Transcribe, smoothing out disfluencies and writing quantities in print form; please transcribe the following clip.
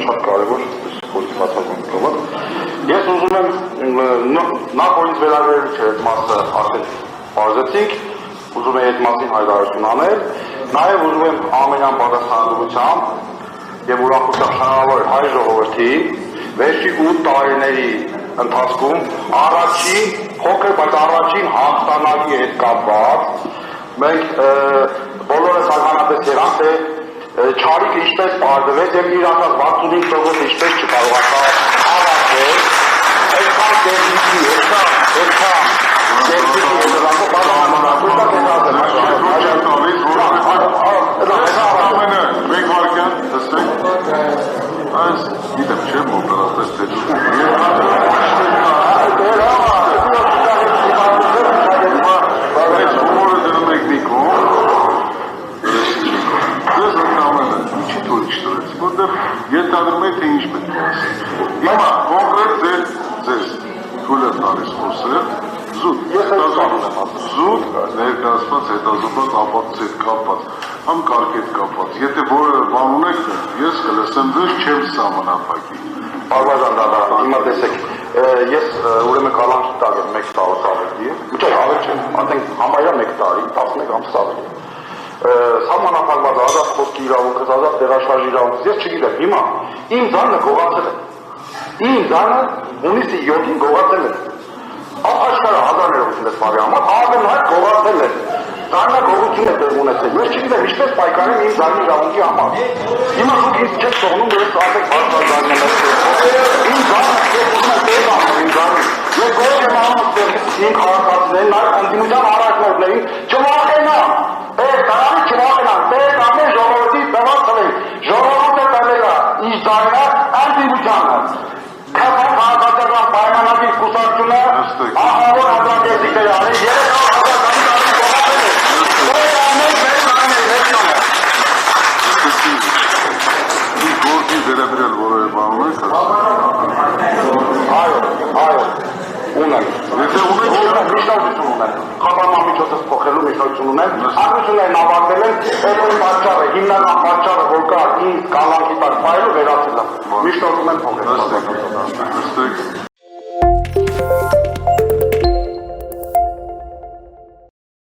շատ կարևոր փոստի բացառությամբ։ Ես ուզում եմ նա ինձ վերաբերել չէ այդ մասը արդեն բարձեցինք, ուզում եմ այդ մասին հայտարարություն անել, նաև ուզում եմ ամենայն պատասխանատվությամբ եւ ուրախությամբ շնորհավորել հայ ժողովրդին վերջի 8 տարիների ընթացքում առաջին փոքր, բայց առաջին հաղթանակի հետ կապված մենք բոլորս ականատես եղանք, թե Չարիկը ինչպես պարզվեց եւ իր ասած 65% ինչպես չկարողացավ հավաքել, այդքան դեպքի, այդքան դեպքի հետևանքով Այս գիտեմ չեմ օպերատես թե բոլորը դնում եք մի կողմ ձեզ ընդամենը ինչի թորիք շտրեց, որտեղ ենթադրում եք թե ինչ պետք է ասել։ Հիմա կոնկրետ ձեզ թույլ է տալիս խոսել զուտ ներկայացված հետազոտված ապացույց հետ կապված, համ կարգ հետ կապված, եթե որևէ բան ունեք, ես կլսեմ ձեզ, չեմ սահմանափակի։ Պարոն Դավթ, հիմա տեսեք, ես ուրեմն կալանքի տակ եմ 1 տարուց ավելի, ոչ ավելի չէ, արդեն համարյա 1 տարի, 11 ամս ավելի։ Սահմանափակված ազատ խոսքի իրավունքից, ազատ տեղաշարժի իրավունքից, ես չգիտեմ, հիմա իմ ձայնը գողացել է։ Իմ ձայնը հունիսի 7-ին գողացել է։ Աշխարհը հազարներով ինչպես բարի համար, ամենահայտ գողացել է։ Ձայնագողություն է տեղ ունեցել։ Ես չգիտեմ ինչպես պայքարեմ իմ ձայնի իրավունքի համար։ Հիմա դուք ինձ չեք թողնում, որ ես ասեք բարձրաձայնեմ։ Իմ ձայնը ես ուզում եմ տեղ անել իմ ձայնին։ Ես ոչ եմ անում տեղից իմ քաղաքացիներին, նաև ընդդիմության առաջնորդներին չվախենան։ Տարանի չվախենան, տեղ ամեն ժողովրդի տված են։ Ժողովուրդը տվել է իր ձայնը ընդդիմությանը։ Քաղաքացիական պայմանագրի կուսակցությունը ահավոր անդրադարձիկներ արել 300,000 վերաբերել որևէ բան ունեք։ Այո, ունեմ։ Եթե ունեք, միջնորդություն ունեմ։ Խափանման միջոցով փոխելու միջնորդություն ունեմ։ Ակնություններն ավարտել են, այդ պատճառը, հիմնական պատճառը, որ կա ինձ կալանքի տակ ֆայլը վերացել է։ Միջնորդում եմ փոխել։